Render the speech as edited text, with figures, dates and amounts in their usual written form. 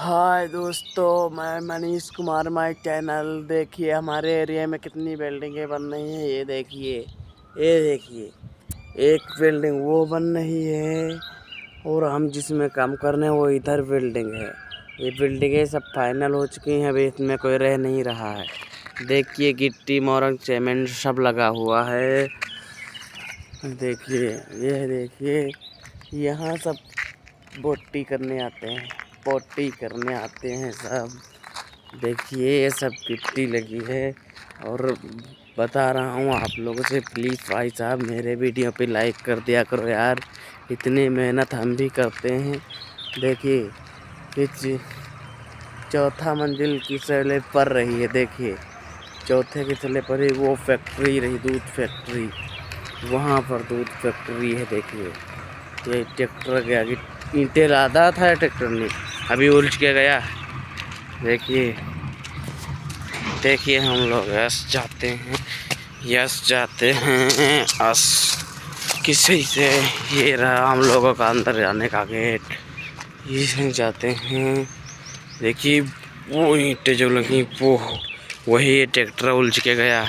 हाय दोस्तों, मैं Manish Kumar my channel. देखिए हमारे एरिया में कितनी बिल्डिंगें बन रही हैं। ये देखिए एक बिल्डिंग वो बन रही है और हम जिसमें काम कर रहे हैं वो इधर बिल्डिंग है। ये बिल्डिंगें सब फाइनल हो चुकी हैं, अभी इसमें कोई रह नहीं रहा है। देखिए गिट्टी मोरंग सीमेंट सब लगा हुआ है। देखिए ये देखिए यहाँ सब पोट्टी करने आते हैं सब। देखिए ये सब गिट्टी लगी है और बता रहा हूँ आप लोगों से, प्लीज़ भाई साहब मेरे वीडियो पे लाइक कर दिया करो यार, इतनी मेहनत हम भी करते हैं। देखिए ये चौथा मंजिल की सैले पर रही है। देखिए चौथे की सैले पर ही वो फैक्ट्री रही, दूध फैक्ट्री, वहाँ पर दूध फैक्ट्री है। देखिए ये ट्रैक्टर गया, ईंटें लादा था ट्रैक्टर ने, अभी उलझ के गया। देखिए हम लोग यस जाते हैं अस किसी से। ये रहा हम लोगों का अंदर जाने का गेट, ये जाते हैं। देखिए वो ईंटें जो लगी वो वही ट्रैक्टर उलझ के गया।